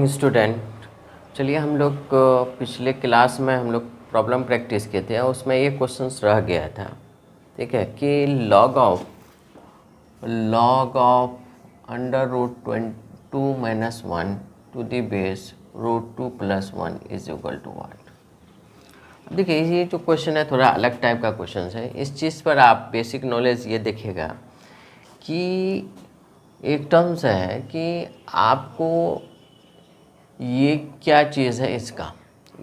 Morning student. चलिए हम लोग पिछले क्लास में हम लोग प्रॉब्लम प्रैक्टिस किए थे और उसमें ये क्वेश्चंस रह गया था, ठीक है, कि log of under root 2 minus 1 to the base root 2 plus 1 is equal to what. देखिए ये जो क्वेश्चन है थोड़ा अलग टाइप का क्वेश्चन है। इस चीज़ पर आप बेसिक नॉलेज ये देखिएगा कि एक टर्म्स है कि आपको ये क्या चीज़ है इसका,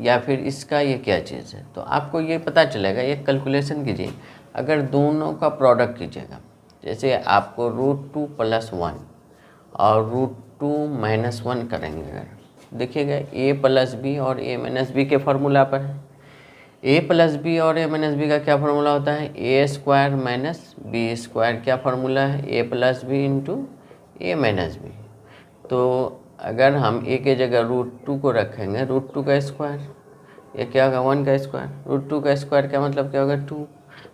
या फिर इसका ये क्या चीज़ है, तो आपको ये पता चलेगा। ये कैलकुलेशन कीजिए, अगर दोनों का प्रोडक्ट कीजिएगा, जैसे आपको रूट 2 प्लस 1 और रूट 2 माइनस 1 करेंगे, अगर देखिएगा a प्लस बी और a माइनस बी के फार्मूला पर है। a प्लस बी और a माइनस बी का क्या फार्मूला होता है? a square minus B square. क्या फार्मूला है? a plus B into A minus B. तो अगर हम a के जगह रूट 2 को रखेंगे, रूट 2 का स्क्वायर, ये क्या होगा? 1 का स्क्वायर। रूट 2 का स्क्वायर क्या मतलब क्या होगा? 2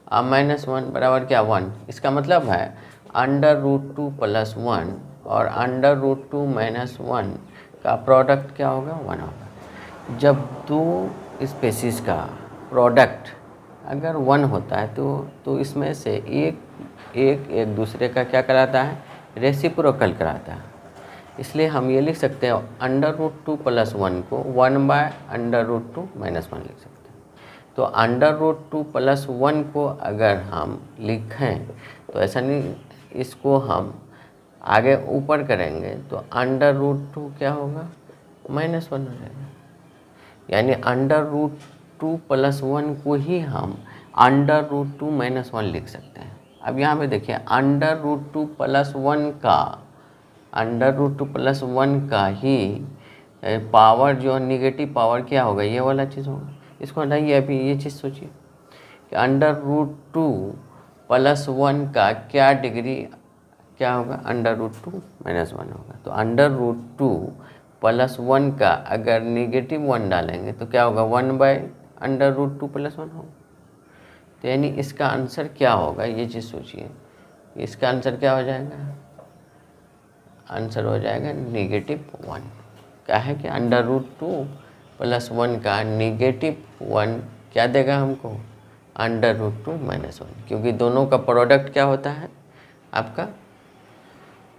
और माइनस 1 बराबर क्या? 1। इसका मतलब है अंडर रूट 2 प्लस 1 और अंडर रूट 2 माइनस 1 का प्रोडक्ट क्या होगा? 1 होगा। जब दो स्पेसीज का प्रोडक्ट अगर 1 होता है तो इसमें से एक दूसरे का क्या कराता है? रेसिप्रोकल कराता है। इसलिए हम ये लिख सकते हैं अंडर रूट 2 प्लस 1 को 1 बाय अंडर रूट 2 माइनस 1 लिख सकते हैं। तो अंडर रूट 2 प्लस 1 को अगर हम लिखें तो ऐसा नहीं, इसको हम आगे ऊपर करेंगे तो अंडर रूट 2 क्या होगा? माइनस 1 हो जाएगा। यानी अंडर रूट 2 प्लस 1 को ही हम अंडर रूट 2 माइनस 1 लिख सकते हैं। अब यहाँ पे देखिए अंडर रूट 2 प्लस 1 का अंडर रूट 2 प्लस 1 का ही पावर जो निगेटिव पावर क्या होगा? ये वाला चीज़ होगा। इसको हटाइए, अभी ये चीज़ सोचिए कि अंडर रूट 2 प्लस 1 का क्या डिग्री क्या होगा? अंडर रूट 2 माइनस 1 होगा। तो अंडर रूट 2 प्लस 1 का अगर निगेटिव 1 डालेंगे तो क्या होगा? 1 बाय अंडर रूट 2 प्लस 1 होगा। तो यानी इसका आंसर क्या होगा? ये चीज़ सोचिए, इसका आंसर क्या हो जाएगा? आंसर हो जाएगा निगेटिव 1। क्या है कि अंडर रूट 2 प्लस 1 का निगेटिव 1 क्या देगा हमको? अंडर रूट 2 माइनस 1, क्योंकि दोनों का प्रोडक्ट क्या होता है? आपका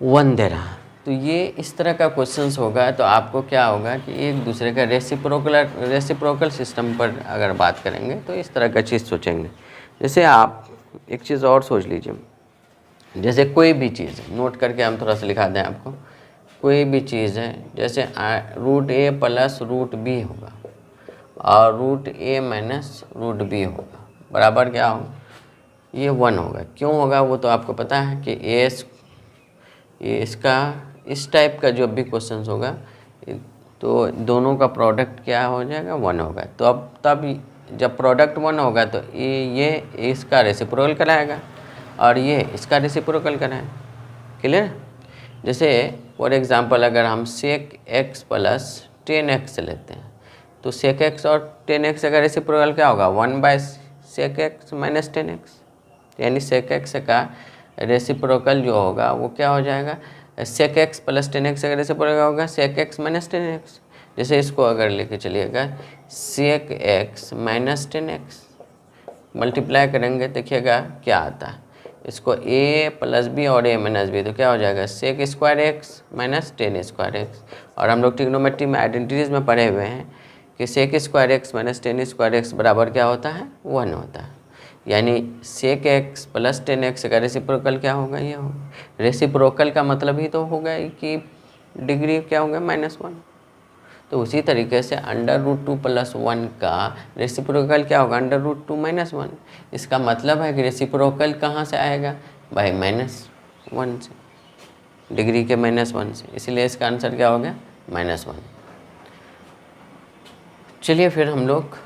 1 दे रहा। तो ये इस तरह का क्वेश्चंस होगा। तो आपको क्या होगा कि एक दूसरे का रेसिप्रोकल सिस्टम पर अगर बात करेंगे तो इस तरह का चीज़ सोचेंगे। जैसे आप एक चीज़ और सोच लीजिए, जैसे कोई भी चीज़ नोट करके हम थोड़ा सा लिखा दें आपको। कोई भी चीज़ है, जैसे रूट ए प्लस रूट बी होगा और रूट ए माइनस रूट बी होगा, बराबर क्या होगा? ये 1 होगा। क्यों होगा वो तो आपको पता है कि ये इसका इस टाइप का जो भी क्वेश्चन होगा तो दोनों का प्रोडक्ट क्या हो जाएगा? 1 होगा। तो अब तब जब प्रोडक्ट 1 होगा तो ये इसका रेसिप्रोकल कराएगा और ये इसका रेसिप्रोकल कराएगा। क्लियर? जैसे फॉर एग्जांपल अगर हम सेक एक्स प्लस 10x लेते हैं तो सेक एक्स और 10x का रेसिप्रोकल क्या होगा? 1 by sec x minus 10x। यानी सेक एक्स का रेसिप्रोकल जो होगा वो क्या हो जाएगा? सेक एक्स प्लस 10x का रेसिप्रोकल होगा सेक एक्स माइनस 10x। जैसे इसको अगर लेके चलिएगा सेक एक्स माइनस 10x मल्टीप्लाई करेंगे, देखिएगा क्या आता है। इसको a प्लस बी और a माइनस बी, तो क्या हो जाएगा? Sec square X minus 10 square X. और हम लोग ट्रिग्नोमेट्री में आइडेंटिटीज़ में पढ़े हुए हैं कि sec square X minus 10 square X बराबर क्या होता है? 1 होता है। यानी सेक एक्स प्लस 10x का रेसिप्रोकल क्या होगा? ये होगा। रेसिप्रोकल का मतलब ही तो होगा कि डिग्री क्या होगा? -1। तो उसी तरीके से अंडर रूट 2 प्लस 1 का रेसिप्रोकल क्या होगा? Under root 2 minus 1। इसका मतलब है कि रेसिप्रोकल कहाँ से आएगा भाई? -1 से, डिग्री के -1 से। इसलिए इसका आंसर क्या हो गया? -1। चलिए फिर हम लोग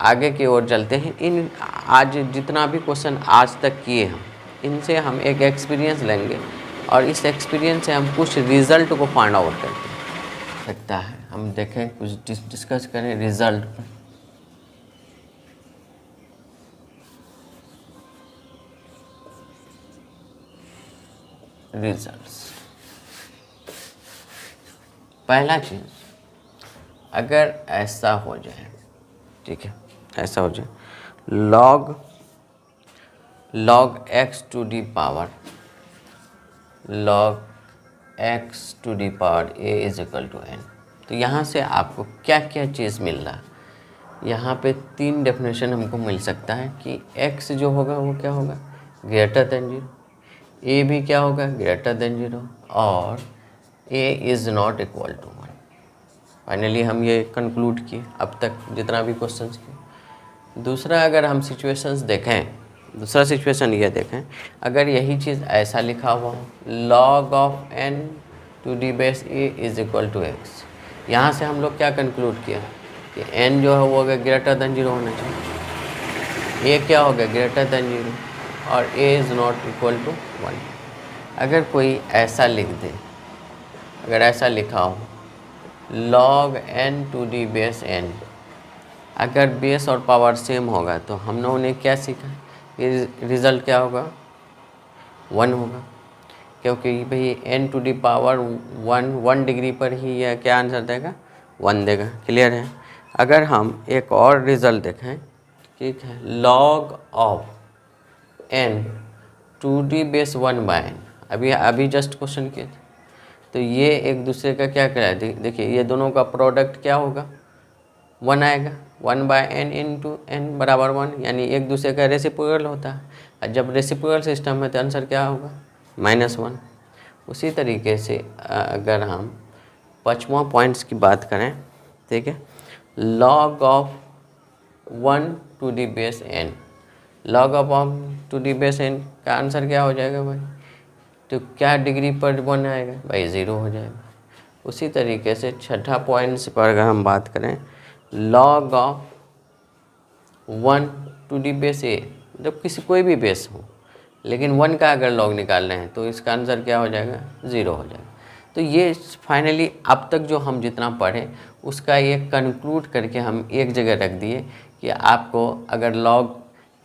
आगे की ओर चलते हैं। इन आज जितना भी क्वेश्चन आज तक किए हम, इनसे हम एक एक्सपीरियंस लेंगे और इस एक्सपीरियंस से हम कुछ रिज़ल्ट को फाइंड आउट करते सकता है। हम देखें, कुछ डिस्कस करें रिज़ल्ट पर। रिजल्ट्स, पहला चीज़ अगर ऐसा हो जाए, ठीक है, ऐसा हो जाए log x to the power log x to the power a is equal to n, तो यहाँ से आपको क्या क्या चीज़ मिल रहा है। यहाँ पे 3 डेफिनेशन हमको मिल सकता है कि x जो होगा वो क्या होगा, ग्रेटर देन 0, a भी क्या होगा, ग्रेटर देन 0, और a is not equal to 1। Finally हम ये कंक्लूड किए अब तक जितना भी क्वेश्चंस किए। दूसरा, अगर हम सिचुएशंस देखें, दूसरा सिचुएशन ये देखें, अगर यही चीज़ ऐसा लिखा हुआ हो log of n to the base a is equal to x, यहाँ से हम लोग क्या कंक्लूड किया कि n जो है वो अगर ग्रेटर देन 0 होना चाहिए, a क्या होगा, ग्रेटर देन 0, और a is not equal to 1। अगर कोई ऐसा लिख दे, अगर ऐसा लिखा हो log n to the base n, अगर बेस और पावर सेम होगा तो हम लोगों ने क्या सीखा, रिज़ल्ट क्या होगा, 1 होगा, क्योंकि भाई n to the power 1 degree पर ही यह क्या आंसर देगा, 1 देगा। क्लियर है। अगर हम एक और रिज़ल्ट देखें, ठीक है, log of n to the base 1 by n, अभी जस्ट क्वेश्चन किए थे, तो ये एक दूसरे का क्या कराए, देखिए ये दोनों का प्रोडक्ट क्या होगा, 1 आएगा, 1 बाय n इंटू n बराबर 1, यानी एक दूसरे का रेसिप्रोकल होता है, और जब रेसिप्रोकल सिस्टम है तो आंसर क्या होगा, -1। उसी तरीके से अगर हम 5वां पॉइंट्स की बात करें, ठीक है, log of 1 to the base n, log of 1 to the base n का आंसर क्या हो जाएगा भाई, तो क्या डिग्री पर 1 आएगा भाई, 0 हो जाएगा। उसी तरीके से 6ठा पॉइंट्स पर अगर हम बात करें, log of 1 to the base a, जब किसी कोई भी बेस हो लेकिन 1 का अगर log निकाल रहे हैं तो इसका आंसर क्या हो जाएगा, 0 हो जाएगा। तो ये फाइनली अब तक जो हम जितना पढ़े उसका ये कंक्लूड करके हम एक जगह रख दिए कि आपको अगर log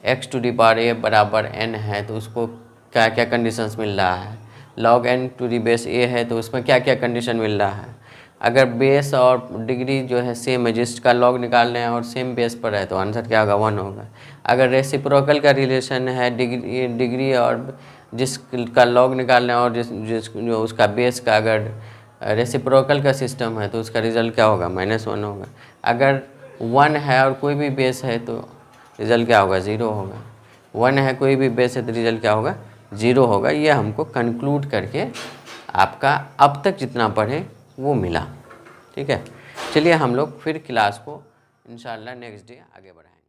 x to the power a बराबर n है तो उसको क्या क्या कंडीशंस मिल रहा है, log n to the base a है तो उसमें क्या क्या कंडीशन मिल रहा है, अगर बेस और डिग्री जो है सेम है, जिसका log निकालना है और सेम बेस पर है तो आंसर क्या होगा, 1 होगा। अगर रेसिप्रोकल का रिलेशन है, डिग्री और जिसका log निकालना है और जो उसका बेस का अगर रेसिप्रोकल का सिस्टम है तो उसका रिज़ल्ट क्या होगा, -1 होगा। अगर 1 है और कोई भी बेस है तो रिज़ल्ट क्या होगा, 0 होगा। 1 है कोई भी बेस है तो रिज़ल्ट क्या होगा, 0 होगा। ये हमको कंक्लूड करके आपका अब तक जितना पढ़े वो मिला। ठीक है, चलिए हम लोग फिर क्लास को इंशाल्लाह नेक्स्ट डे आगे बढ़ाएंगे।